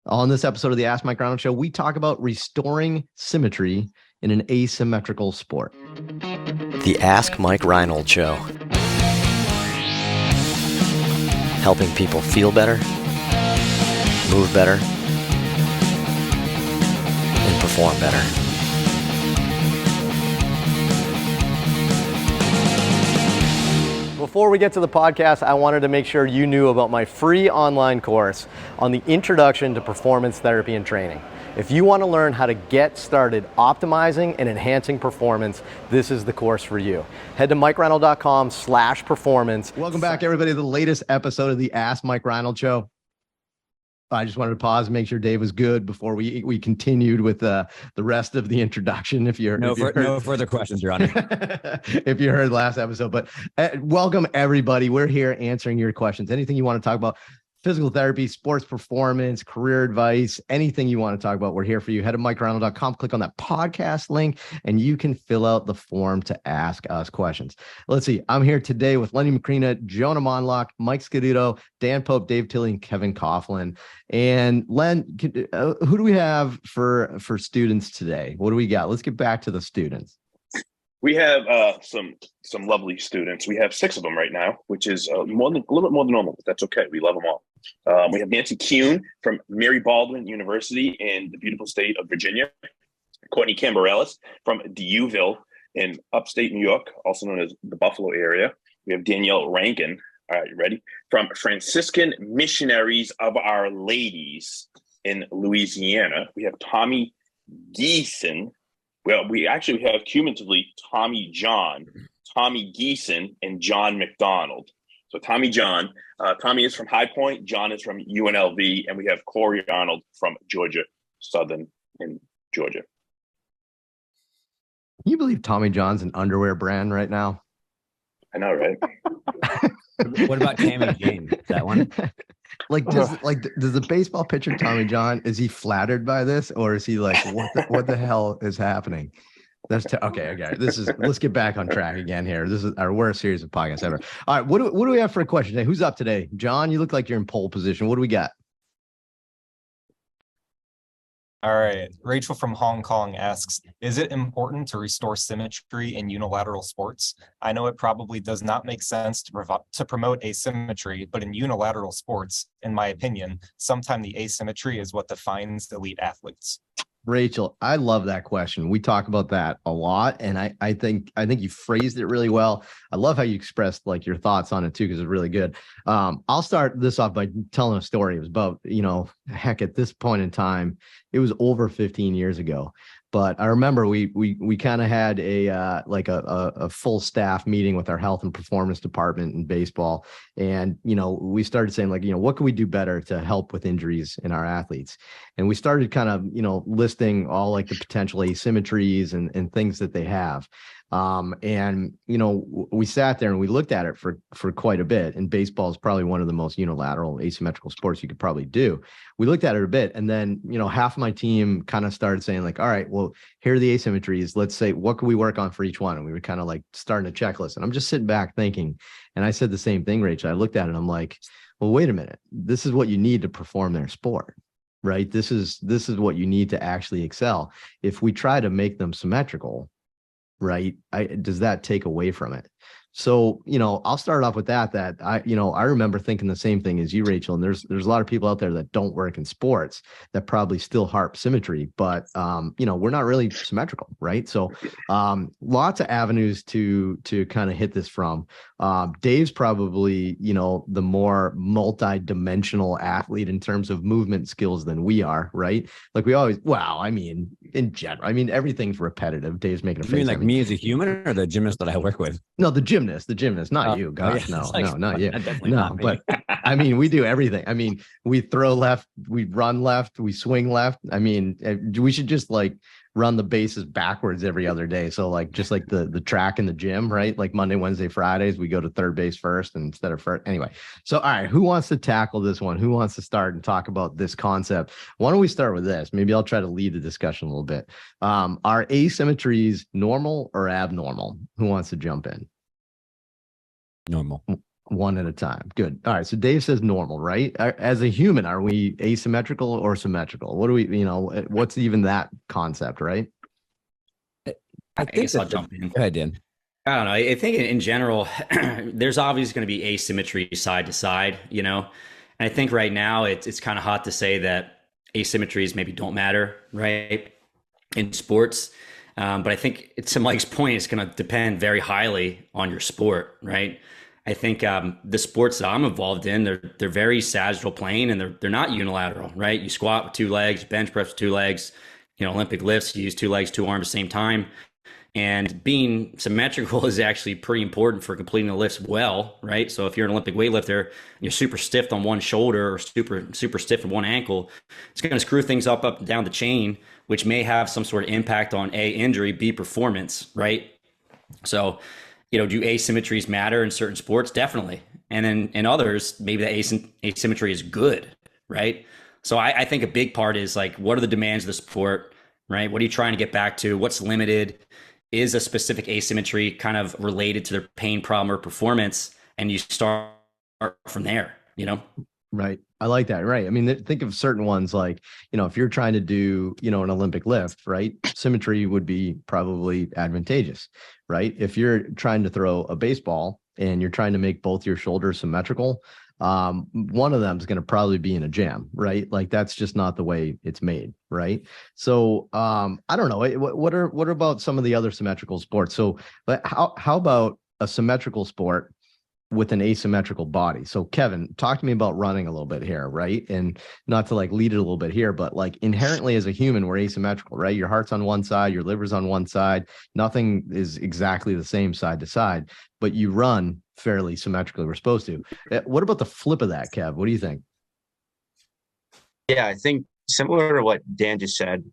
On this episode of the Ask Mike Reinold Show, we talk about restoring symmetry in an asymmetrical sport. The Ask Mike Reinold Show. Helping people feel better, move better, and perform better. Before we get to the podcast, I wanted to make sure you knew about my free online course on the Introduction to Performance Therapy and Training. If you want to learn how to get started optimizing and enhancing performance, this is the course for you. Head to mikereinold.com/performance. Welcome back, everybody, to the latest episode of the Ask Mike Reinold Show. I just wanted to pause and make sure Dave was good before we continued with the rest of the introduction. No further questions, Your Honor. If you heard last episode, but welcome everybody. We're here answering your questions. Anything you want to talk about, physical therapy, sports performance, career advice, anything you want to talk about, we're here for you. Head to mikereinold.com, click on that podcast link, and you can fill out the form to ask us questions. Let's see. I'm here today with Lenny Macrina, Jonah Monlock, Mike Scaduto, Dan Pope, Dave Tilley, and Kevin Coughlin. And Len, who do we have for students today? What do we got? Let's get back to the students. We have some lovely students. We have 6 of them right now, which is a little bit more than normal, but that's okay. We love them all. We have Nancy Kuhn from Mary Baldwin University in the beautiful state of Virginia. Courtney Cambarellis from Dewville in upstate New York, also known as the Buffalo area. We have Danielle Rankin. All right, you ready? From Franciscan Missionaries of Our Ladies in Louisiana. We have Tommy Geeson. Well, we actually have cumulatively Tommy John, Tommy Geeson, and John McDonald. So Tommy John, Tommy is from High Point, John is from UNLV, and we have Corey Arnold from Georgia Southern in Georgia. Can you believe Tommy John's an underwear brand right now? I know, right? What about Tammy Jane? That one? Does the baseball pitcher Tommy John, is he flattered by this, or is he like, what the hell is happening? Okay. Let's get back on track again here. This is our worst series of podcasts ever. All right, what do we have for a question today? Who's up today? John, you look like you're in pole position. What do we got? All right. Rachel from Hong Kong asks, is it important to restore symmetry in unilateral sports? I know it probably does not make sense to promote asymmetry, but in unilateral sports, in my opinion, sometimes the asymmetry is what defines elite athletes. Rachel, I love that question. We talk about that a lot, and I think you phrased it really well. I love how you expressed like your thoughts on it too, because it's really good. I'll start this off by telling a story. It was about, at this point in time, it was over 15 years ago. But I remember we kind of had a full staff meeting with our health and performance department in baseball. And, we started saying what can we do better to help with injuries in our athletes? And we started kind of, listing all like the potential asymmetries and things that they have. We sat there and we looked at it for quite a bit. And baseball is probably one of the most unilateral asymmetrical sports you could probably do. We looked at it a bit, and then, half of my team kind of started saying like, all right, well, here are the asymmetries. Let's say, what can we work on for each one? And we were kind of like starting a checklist, and I'm just sitting back thinking, and I said the same thing, Rachel. I looked at it and I'm like, well, wait a minute. This is what you need to perform their sport, right? This is what you need to actually excel. If we try to make them symmetrical, right, does that take away from it? So, I'll start off with that I remember thinking the same thing as you, Rachel, and there's a lot of people out there that don't work in sports that probably still harp symmetry, but, we're not really symmetrical, right? So, lots of avenues to kind of hit this from. Dave's probably, the more multi-dimensional athlete in terms of movement skills than we are, right? Like in general, everything's repetitive. Dave's making a face. You mean like me as a human, or the gymnast that I work with? No, the gymnast, not you. Gosh, yeah. Not you. No, but we do everything. We throw left, we run left, we swing left. We should just like run the bases backwards every other day. So like, just like the track in the gym, right? Like Monday, Wednesday, Fridays, we go to third base first instead of first. Anyway, so all right, who wants to tackle this one? Who wants to start and talk about this concept? Why don't we start with this? Maybe I'll try to lead the discussion a little bit. Are asymmetries normal or abnormal? Who wants to jump in? Normal. One at a time. Good. All right. So Dave says normal, right? As a human, are we asymmetrical or symmetrical? What do we, what's even that concept, right? I guess I'll jump in. Go ahead, Dan. I don't know. I think in general, there's obviously going to be asymmetry side to side, And I think right now it's kind of hot to say that asymmetries maybe don't matter, right? In sports. But I think to Mike's point, it's going to depend very highly on your sport, right? I think the sports that I'm involved in, they're very sagittal plane and they're not unilateral, right? You squat with two legs, bench press with two legs, Olympic lifts, you use two legs, two arms at the same time. And being symmetrical is actually pretty important for completing the lifts well, right? So if you're an Olympic weightlifter and you're super stiff on one shoulder or super stiff on one ankle, it's going to screw things up and down the chain, which may have some sort of impact on A, injury, B, performance, right? So, do asymmetries matter in certain sports? Definitely. And then in others, maybe the asymmetry is good, right? So I think a big part is like, what are the demands of the sport, right? What are you trying to get back to? What's limited? Is a specific asymmetry kind of related to their pain problem or performance? And you start from there, Right. I like that. Right. I mean, think of certain ones like, if you're trying to do, an Olympic lift, right? Symmetry would be probably advantageous, right? If you're trying to throw a baseball and you're trying to make both your shoulders symmetrical, one of them is going to probably be in a jam, right? Like that's just not the way it's made, right? So I don't know. What about some of the other symmetrical sports? So, but how about a symmetrical sport with an asymmetrical body? So Kevin, talk to me about running a little bit here, right? And not to like lead it a little bit here, but like inherently as a human, we're asymmetrical, right? Your heart's on one side, your liver's on one side. Nothing is exactly the same side to side, but you run fairly symmetrically. We're supposed to. What about the flip of that, Kev? What do you think? Yeah, I think similar to what Dan just said,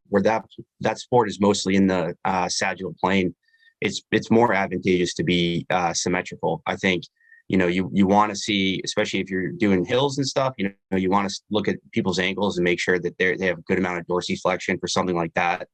where that sport is mostly in the sagittal plane, it's more advantageous to be symmetrical. I think you want to see, especially if you're doing hills and stuff, you want to look at people's ankles and make sure that they have a good amount of dorsiflexion for something like that,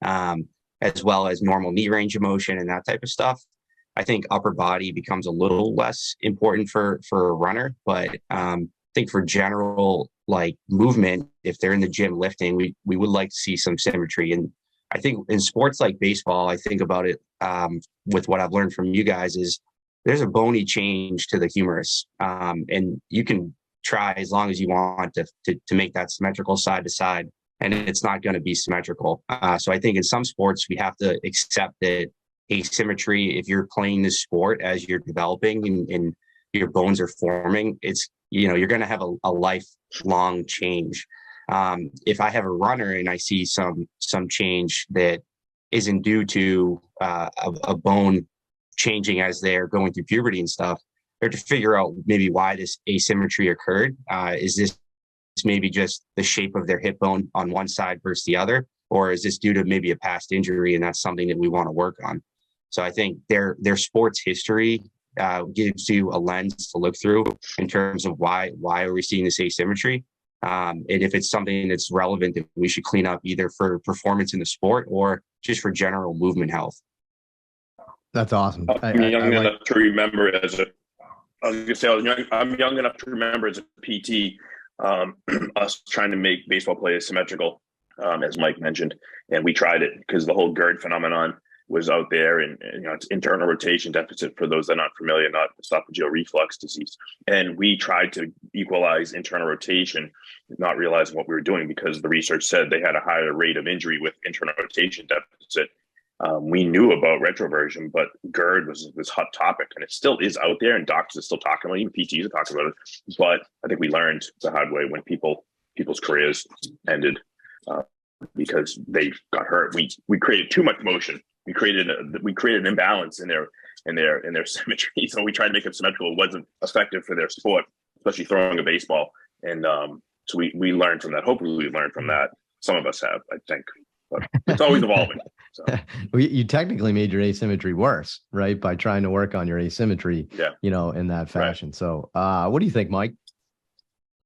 as well as normal knee range of motion and that type of stuff. I think upper body becomes a little less important for a runner, but I think for general like movement, if they're in the gym lifting, we would like to see some symmetry. And I think in sports like baseball, I think about it with what I've learned from you guys is there's a bony change to the humerus, and you can try as long as you want to make that symmetrical side to side, and it's not going to be symmetrical. So I think in some sports we have to accept that asymmetry, if you're playing this sport as you're developing and your bones are forming, it's you're going to have a lifelong change. If I have a runner and I see some change that isn't due to a bone changing as they're going through puberty and stuff, or to figure out maybe why this asymmetry occurred. Is this maybe just the shape of their hip bone on one side versus the other, or is this due to maybe a past injury and that's something that we want to work on? So I think their sports history gives you a lens to look through in terms of why are we seeing this asymmetry. And if it's something that's relevant that we should clean up either for performance in the sport or just for general movement health. That's awesome. I'm young enough to remember I'm young enough to remember as a PT, us trying to make baseball players symmetrical, as Mike mentioned, and we tried it because the whole GERD phenomenon was out there, and it's internal rotation deficit for those that are not familiar, not esophageal reflux disease. And we tried to equalize internal rotation, not realizing what we were doing because the research said they had a higher rate of injury with internal rotation deficit. We knew about retroversion, but GERD was this hot topic, and it still is out there, and doctors are still talking about it, even PTs are talking about it. But I think we learned the hard way when people's careers ended because they got hurt. We created too much motion. We created an imbalance in their symmetry. So we tried to make them symmetrical. It wasn't effective for their sport, especially throwing a baseball. And so we learned from that. Hopefully we learned from that. Some of us have, I think, but it's always evolving. So. You technically made your asymmetry worse, right? By trying to work on your asymmetry, in that fashion. Right. So what do you think, Mike?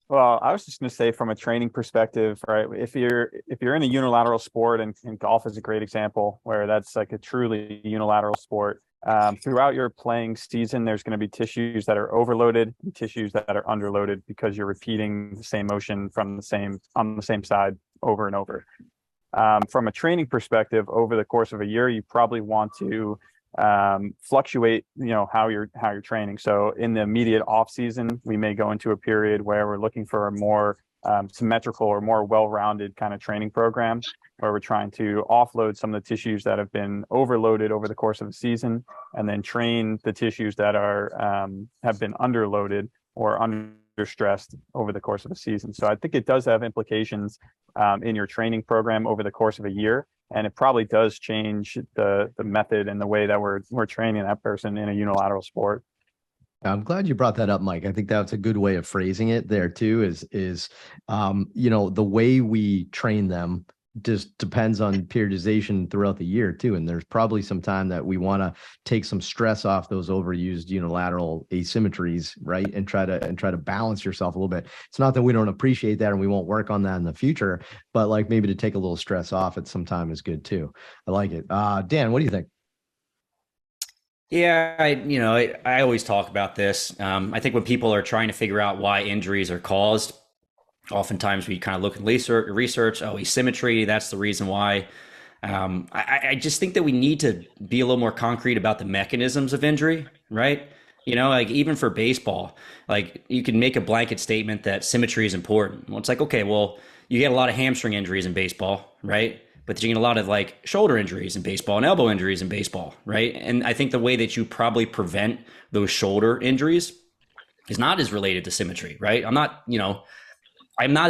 Well, I was just going to say from a training perspective, right? If you're in a unilateral sport, and golf is a great example where that's like a truly unilateral sport, Throughout your playing season, there's going to be tissues that are overloaded and tissues that are underloaded because you're repeating the same motion on the same side over and over. From a training perspective, over the course of a year, you probably want to fluctuate, how you're training. So in the immediate off season, we may go into a period where we're looking for a more symmetrical or more well-rounded kind of training program, where we're trying to offload some of the tissues that have been overloaded over the course of the season, and then train the tissues that have been underloaded or understressed over the course of a season. So I think it does have implications in your training program over the course of a year, and it probably does change the method and the way that we're training that person in a unilateral sport. I'm glad you brought that up, Mike. I think that's a good way of phrasing it there too, is the way we train them just depends on periodization throughout the year too. And there's probably some time that we want to take some stress off those overused unilateral asymmetries, right? And try to balance yourself a little bit. It's not that we don't appreciate that and we won't work on that in the future, but like maybe to take a little stress off at some time is good too. I like it. Dan, what do you think? Yeah, I always talk about this. I think when people are trying to figure out why injuries are caused, oftentimes we kind of look at research, asymmetry, that's the reason why. I just think that we need to be a little more concrete about the mechanisms of injury, right? Like even for baseball, like you can make a blanket statement that symmetry is important. Well, it's like, okay, well, you get a lot of hamstring injuries in baseball, right? But you get a lot of like shoulder injuries in baseball and elbow injuries in baseball, right? And I think the way that you probably prevent those shoulder injuries is not as related to symmetry, right? I'm not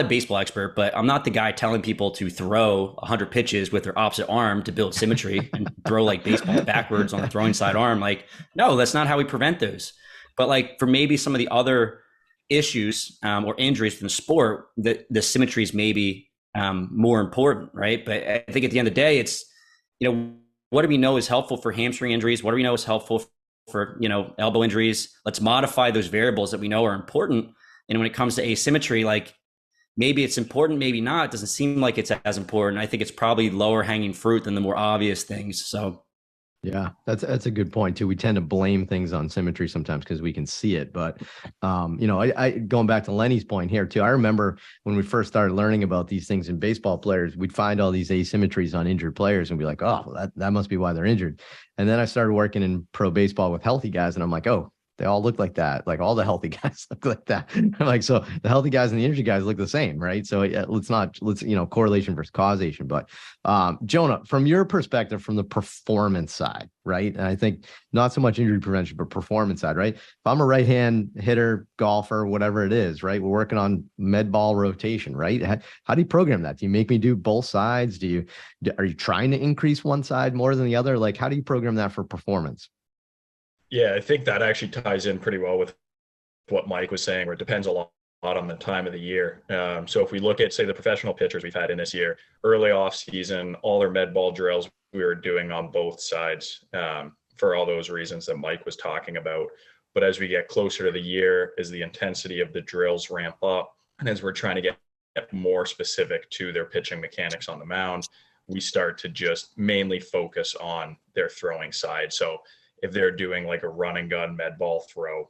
a baseball expert, but I'm not the guy telling people to throw 100 pitches with their opposite arm to build symmetry and throw like baseballs backwards on the throwing side arm. Like, no, that's not how we prevent those. But like for maybe some of the other issues or injuries in the sport, the symmetry is maybe more important, right? But I think at the end of the day, it's, what do we know is helpful for hamstring injuries? What do we know is helpful for, elbow injuries? Let's modify those variables that we know are important. And when it comes to asymmetry, like maybe it's important, maybe not. It doesn't seem like it's as important. I think it's probably lower hanging fruit than the more obvious things. So yeah, that's a good point too. We tend to blame things on symmetry sometimes because we can see it. But, I going back to Lenny's point here too, I remember when we first started learning about these things in baseball players, we'd find all these asymmetries on injured players and be like, oh, that must be why they're injured. And then I started working in pro baseball with healthy guys and I'm like, oh, they all look like that. Like all the healthy guys look like that. I'm like, so the healthy guys and the injured guys look the same, right? So let's correlation versus causation. But Jonah, from your perspective, from the performance side, right? And I think not so much injury prevention, but performance side, right? If I'm a right-hand hitter, golfer, whatever it is, right? We're working on med ball rotation, right? How do you program that? Do you make me do both sides? Are you trying to increase one side more than the other? Like, how do you program that for performance? Yeah, I think that actually ties in pretty well with what Mike was saying, where it depends a lot on the time of the year. So if we look at, say, the professional pitchers we've had in this year, early off season, all their med ball drills we were doing on both sides for all those reasons that Mike was talking about. But as we get closer to the year, as the intensity of the drills ramp up, and as we're trying to get more specific to their pitching mechanics on the mound, we start to just mainly focus on their throwing side. So if they're doing like a run and gun med ball throw,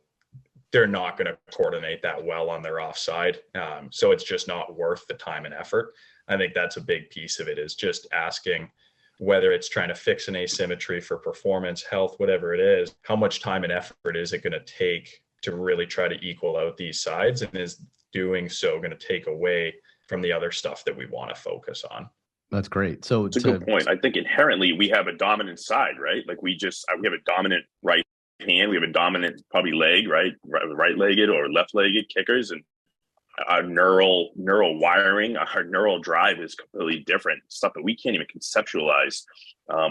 they're not going to coordinate that well on their offside. So it's just not worth the time and effort. I think that's a big piece of it, is just asking, whether it's trying to fix an asymmetry for performance, health, whatever it is, how much time and effort is it going to take to really try to equal out these sides? And is doing so going to take away from the other stuff that we want to focus on? That's great. So it's a good point. I think inherently we have a dominant side, right? Like we have a dominant right hand. We have a dominant probably leg, right? Right-legged or left-legged kickers, and our neural wiring, our neural drive is completely different. Stuff that we can't even conceptualize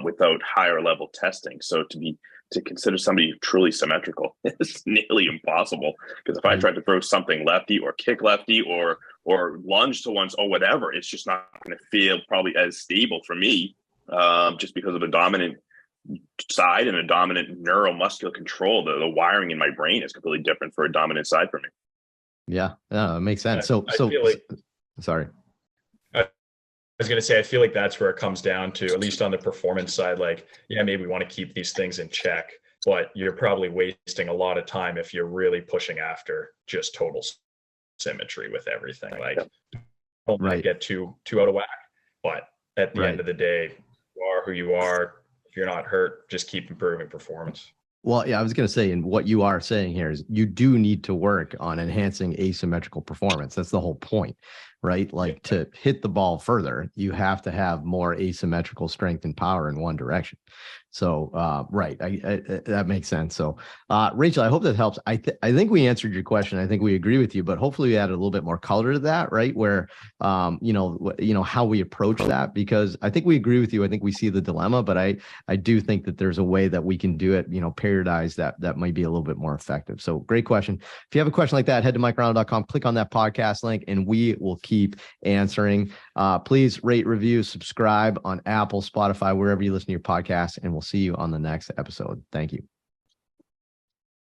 without higher level testing. So to consider somebody truly symmetrical is nearly impossible. Because if I tried to throw something lefty or kick lefty or lunge to ones or whatever, it's just not going to feel probably as stable for me, just because of a dominant side and a dominant neuromuscular control. The wiring in my brain is completely different for a dominant side for me. Yeah, it makes sense. I feel like, sorry. I was going to say, I feel like that's where it comes down to, at least on the performance side, like, yeah, maybe we want to keep these things in check, but you're probably wasting a lot of time if you're really pushing after just total symmetry with everything. Like, don't want to get too out of whack, but at the end of the day, you are who you are. If you're not hurt, just keep improving performance. Well, yeah, I was going to say, and what you are saying here is you do need to work on enhancing asymmetrical performance. That's the whole point, right? Like, to hit the ball further, you have to have more asymmetrical strength and power in one direction. So, right. I that makes sense. So, Rachel, I hope that helps. I think we answered your question. I think we agree with you, but hopefully we added a little bit more color to that, right? Where, you know, how we approach that, because I think we agree with you. I think we see the dilemma, but I do think that there's a way that we can do it, you know, periodized that might be a little bit more effective. So great question. If you have a question like that, head to MikeReinold.com, click on that podcast link, and we will keep answering. Please rate, review, subscribe on Apple, Spotify, wherever you listen to your podcast, and we'll see you on the next episode. Thank you.